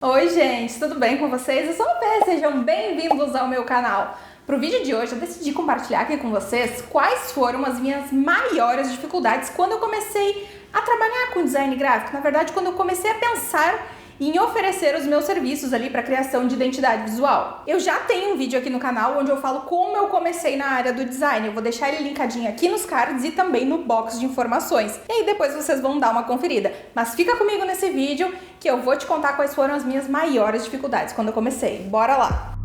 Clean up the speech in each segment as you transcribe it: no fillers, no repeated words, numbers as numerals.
Oi gente, tudo bem com vocês? Eu sou a Fê, sejam bem-vindos ao meu canal. Para o vídeo de hoje eu decidi compartilhar aqui com vocês quais foram as minhas maiores dificuldades quando eu comecei a trabalhar com design gráfico. Na verdade, quando eu comecei a pensar em oferecer os meus serviços ali para criação de identidade visual. Eu já tenho um vídeo aqui no canal onde eu falo como eu comecei na área do design. Eu vou deixar ele linkadinho aqui nos cards e também no box de informações. E aí depois vocês vão dar uma conferida. Mas fica comigo nesse vídeo que eu vou te contar quais foram as minhas maiores dificuldades quando eu comecei. Bora lá!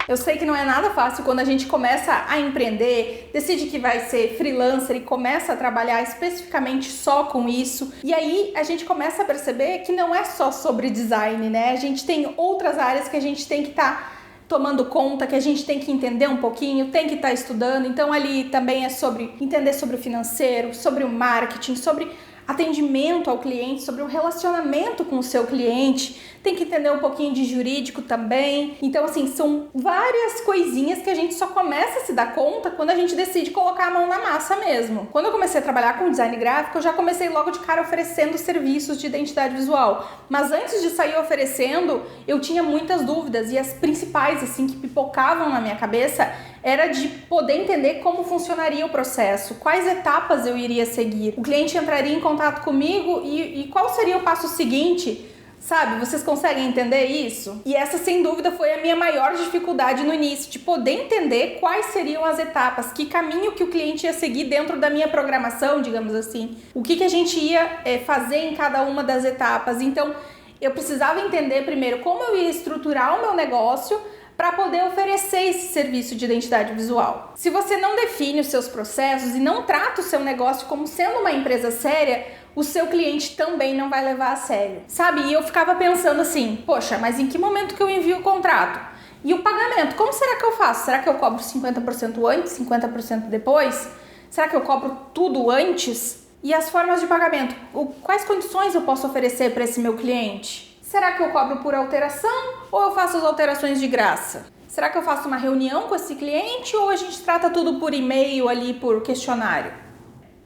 Eu sei que não é nada fácil quando a gente começa a empreender, decide que vai ser freelancer e começa a trabalhar especificamente só com isso. E aí a gente começa a perceber que não é só sobre design, né? A gente tem outras áreas que a gente tem que estar tomando conta, que a gente tem que entender um pouquinho, tem que estar estudando. Então ali também é sobre entender sobre o financeiro, sobre o marketing, sobre atendimento ao cliente, sobre o relacionamento com o seu cliente, tem que entender um pouquinho de jurídico também. Então, assim, são várias coisinhas que a gente só começa a se dar conta quando a gente decide colocar a mão na massa mesmo. Quando eu comecei a trabalhar com design gráfico, eu já comecei logo de cara oferecendo serviços de identidade visual. Mas antes de sair oferecendo, eu tinha muitas dúvidas e as principais, assim, que pipocavam na minha cabeça era de poder entender como funcionaria o processo, quais etapas eu iria seguir. O cliente entraria em contato comigo e qual seria o passo seguinte? Sabe, vocês conseguem entender isso? E essa, sem dúvida, foi a minha maior dificuldade no início, de poder entender quais seriam as etapas, que caminho que o cliente ia seguir dentro da minha programação, digamos assim. O que a gente ia fazer em cada uma das etapas. Então, eu precisava entender primeiro como eu ia estruturar o meu negócio para poder oferecer esse serviço de identidade visual. Se você não define os seus processos e não trata o seu negócio como sendo uma empresa séria, o seu cliente também não vai levar a sério, sabe? E eu ficava pensando assim, poxa, mas em que momento que eu envio o contrato? E o pagamento, como será que eu faço? Será que eu cobro 50% antes, 50% depois? Será que eu cobro tudo antes? E as formas de pagamento? Quais condições eu posso oferecer para esse meu cliente? Será que eu cobro por alteração ou eu faço as alterações de graça? Será que eu faço uma reunião com esse cliente ou a gente trata tudo por e-mail ali, por questionário?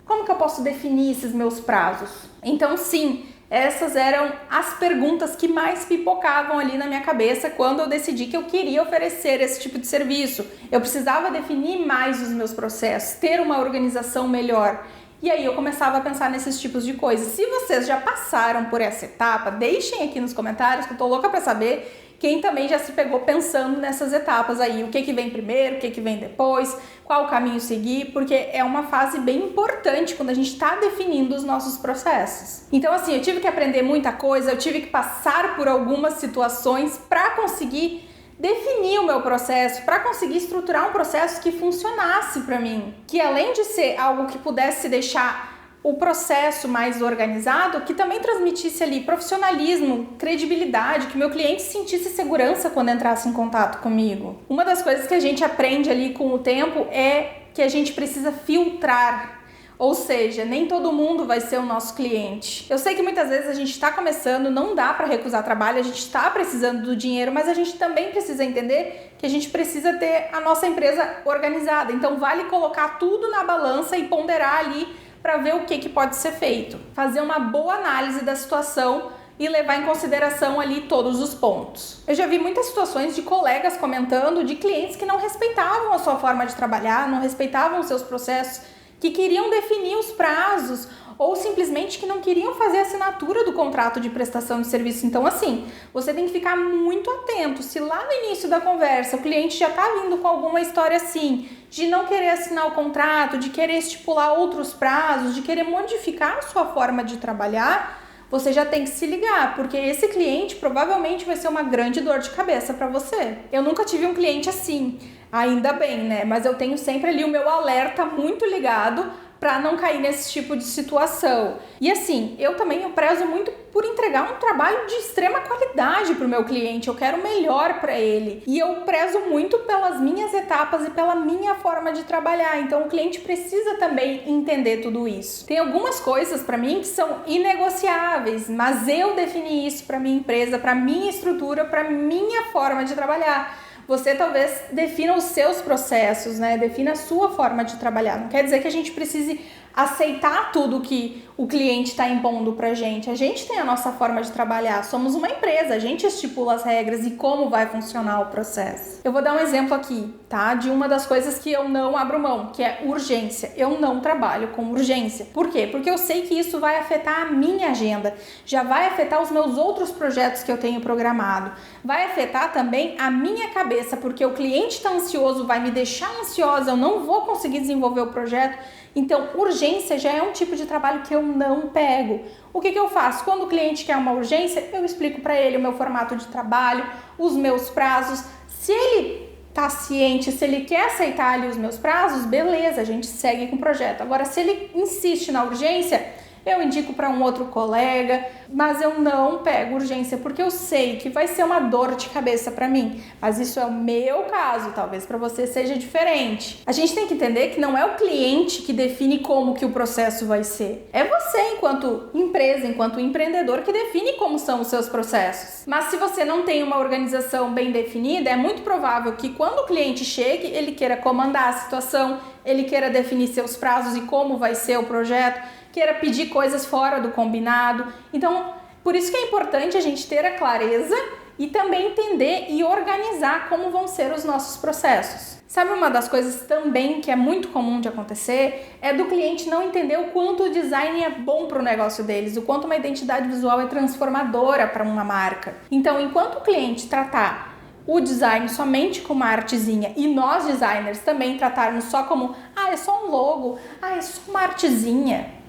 Como que eu posso definir esses meus prazos? Então, sim, essas eram as perguntas que mais pipocavam ali na minha cabeça quando eu decidi que eu queria oferecer esse tipo de serviço. Eu precisava definir mais os meus processos, ter uma organização melhor. E aí eu começava a pensar nesses tipos de coisas. Se vocês já passaram por essa etapa, deixem aqui nos comentários que eu tô louca pra saber quem também já se pegou pensando nessas etapas aí. O que vem primeiro, o que vem depois, qual o caminho seguir, porque é uma fase bem importante quando a gente tá definindo os nossos processos. Então assim, eu tive que aprender muita coisa, eu tive que passar por algumas situações para conseguir definir o meu processo, para conseguir estruturar um processo que funcionasse para mim, que além de ser algo que pudesse deixar o processo mais organizado, que também transmitisse ali profissionalismo, credibilidade, que meu cliente sentisse segurança quando entrasse em contato comigo. Uma das coisas que a gente aprende ali com o tempo é que a gente precisa filtrar. Ou seja, nem todo mundo vai ser o nosso cliente. Eu sei que muitas vezes a gente está começando, não dá para recusar trabalho, a gente está precisando do dinheiro, mas a gente também precisa entender que a gente precisa ter a nossa empresa organizada. Então vale colocar tudo na balança e ponderar ali para ver o que pode ser feito. Fazer uma boa análise da situação e levar em consideração ali todos os pontos. Eu já vi muitas situações de colegas comentando de clientes que não respeitavam a sua forma de trabalhar, não respeitavam os seus processos, que queriam definir os prazos ou simplesmente que não queriam fazer a assinatura do contrato de prestação de serviço. Então, assim, você tem que ficar muito atento. Se lá no início da conversa o cliente já está vindo com alguma história assim, de não querer assinar o contrato, de querer estipular outros prazos, de querer modificar a sua forma de trabalhar, você já tem que se ligar, porque esse cliente provavelmente vai ser uma grande dor de cabeça para você. Eu nunca tive um cliente assim, ainda bem, né? Mas eu tenho sempre ali o meu alerta muito ligado para não cair nesse tipo de situação. E assim, eu prezo muito por entregar um trabalho de extrema qualidade para o meu cliente, eu quero o melhor para ele. E eu prezo muito pelas minhas etapas e pela minha forma de trabalhar, então o cliente precisa também entender tudo isso. Tem algumas coisas para mim que são inegociáveis, mas eu defini isso para minha empresa, para minha estrutura, para minha forma de trabalhar. Você talvez defina os seus processos, né? Defina a sua forma de trabalhar. Não quer dizer que a gente precise aceitar tudo que o cliente está impondo pra gente. A gente tem a nossa forma de trabalhar, somos uma empresa, a gente estipula as regras e como vai funcionar o processo. Eu vou dar um exemplo aqui, tá? De uma das coisas que eu não abro mão, que é urgência. Eu não trabalho com urgência. Por quê? Porque eu sei que isso vai afetar a minha agenda, já vai afetar os meus outros projetos que eu tenho programado, vai afetar também a minha cabeça, porque o cliente está ansioso, vai me deixar ansiosa, eu não vou conseguir desenvolver o projeto. Então, urgência já é um tipo de trabalho que eu não pego. O que eu faço? Quando o cliente quer uma urgência, eu explico para ele o meu formato de trabalho, os meus prazos. Se ele tá ciente, se ele quer aceitar ali os meus prazos, beleza, a gente segue com o projeto. Agora, se ele insiste na urgência, eu indico para um outro colega, mas eu não pego urgência porque eu sei que vai ser uma dor de cabeça para mim. Mas isso é o meu caso, talvez para você seja diferente. A gente tem que entender que não é o cliente que define como que o processo vai ser. É você, enquanto empresa, enquanto empreendedor, que define como são os seus processos. Mas se você não tem uma organização bem definida, é muito provável que quando o cliente chegue, ele queira comandar a situação, ele queira definir seus prazos e como vai ser o projeto, queira pedir coisas fora do combinado. Então, por isso que é importante a gente ter a clareza e também entender e organizar como vão ser os nossos processos. Sabe, uma das coisas também que é muito comum de acontecer é do cliente não entender o quanto o design é bom para o negócio deles, o quanto uma identidade visual é transformadora para uma marca. Então, enquanto o cliente tratar o design somente como uma artezinha e nós designers também tratarmos só como é só um logo, é só uma artezinha,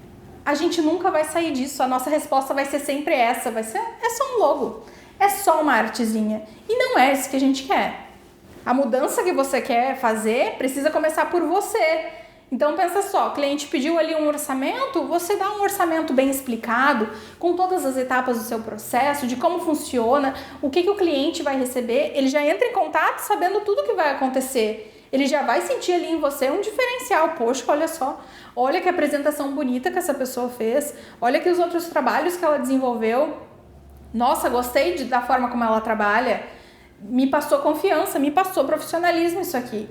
a gente nunca vai sair disso. A nossa resposta vai ser sempre essa, é só um logo, é só uma artezinha. E não é isso que a gente quer. A mudança que você quer fazer precisa começar por você. Então pensa só, o cliente pediu ali um orçamento, você dá um orçamento bem explicado, com todas as etapas do seu processo, de como funciona, o que o cliente vai receber, ele já entra em contato sabendo tudo o que vai acontecer. Ele já vai sentir ali em você um diferencial. Poxa, olha só, olha que apresentação bonita que essa pessoa fez, olha que os outros trabalhos que ela desenvolveu. Nossa, gostei da forma como ela trabalha, me passou confiança, me passou profissionalismo isso aqui.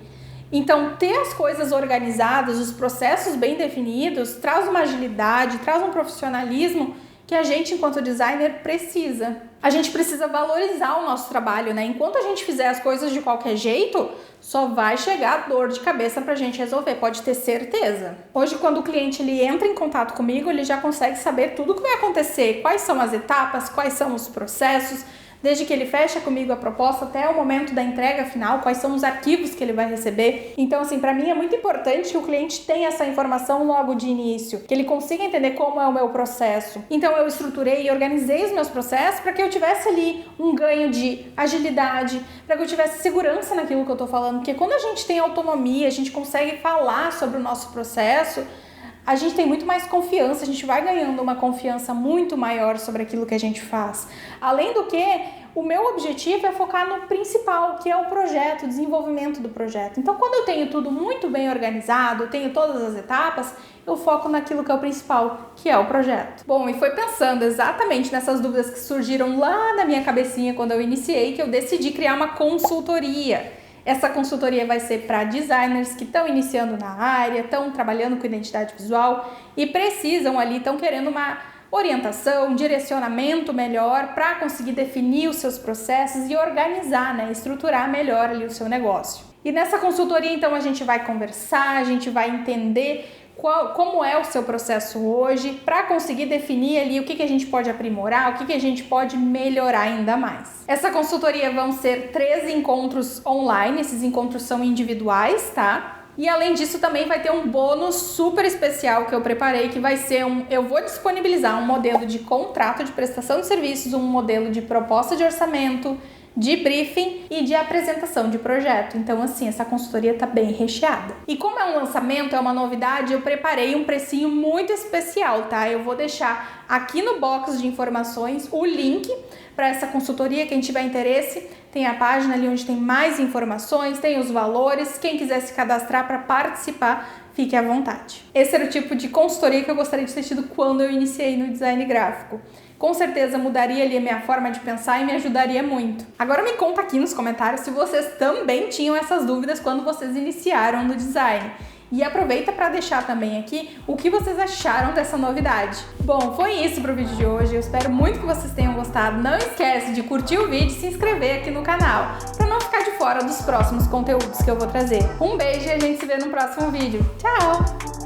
Então, ter as coisas organizadas, os processos bem definidos, traz uma agilidade, traz um profissionalismo que a gente, enquanto designer, precisa. A gente precisa valorizar o nosso trabalho, né? Enquanto a gente fizer as coisas de qualquer jeito, só vai chegar dor de cabeça pra gente resolver, pode ter certeza. Hoje, quando o cliente ele entra em contato comigo, ele já consegue saber tudo o que vai acontecer, quais são as etapas, quais são os processos, desde que ele fecha comigo a proposta até o momento da entrega final, quais são os arquivos que ele vai receber. Então, assim, para mim é muito importante que o cliente tenha essa informação logo de início, que ele consiga entender como é o meu processo. Então, eu estruturei e organizei os meus processos para que eu tivesse ali um ganho de agilidade, para que eu tivesse segurança naquilo que eu tô falando, porque quando a gente tem autonomia, a gente consegue falar sobre o nosso processo, a gente tem muito mais confiança, a gente vai ganhando uma confiança muito maior sobre aquilo que a gente faz. Além do que, o meu objetivo é focar no principal, que é o projeto, o desenvolvimento do projeto. Então, quando eu tenho tudo muito bem organizado, eu tenho todas as etapas, eu foco naquilo que é o principal, que é o projeto. Bom, e foi pensando exatamente nessas dúvidas que surgiram lá na minha cabecinha quando eu iniciei, que eu decidi criar uma consultoria. Essa consultoria vai ser para designers que estão iniciando na área, estão trabalhando com identidade visual e precisam ali, estão querendo uma orientação, um direcionamento melhor para conseguir definir os seus processos e organizar, né, estruturar melhor ali o seu negócio. E nessa consultoria, então, a gente vai conversar, a gente vai entender como é o seu processo hoje, para conseguir definir ali o que a gente pode aprimorar, o que a gente pode melhorar ainda mais. Essa consultoria vão ser 3 encontros online, esses encontros são individuais, tá? E além disso também vai ter um bônus super especial que eu preparei, que vai ser eu vou disponibilizar um modelo de contrato de prestação de serviços, um modelo de proposta de orçamento, de briefing e de apresentação de projeto. Então, assim, essa consultoria tá bem recheada. E como é um lançamento, é uma novidade, eu preparei um precinho muito especial, tá? Eu vou deixar aqui no box de informações o link para essa consultoria. Quem tiver interesse, tem a página ali onde tem mais informações, tem os valores. Quem quiser se cadastrar para participar, fique à vontade. Esse era o tipo de consultoria que eu gostaria de ter tido quando eu iniciei no design gráfico. Com certeza mudaria ali a minha forma de pensar e me ajudaria muito. Agora me conta aqui nos comentários se vocês também tinham essas dúvidas quando vocês iniciaram no design. e aproveita para deixar também aqui o que vocês acharam dessa novidade. Bom, foi isso pro vídeo de hoje, eu espero muito que vocês tenham gostado. Não esquece de curtir o vídeo e se inscrever aqui no canal, para não ficar de fora dos próximos conteúdos que eu vou trazer. Um beijo e a gente se vê no próximo vídeo. Tchau!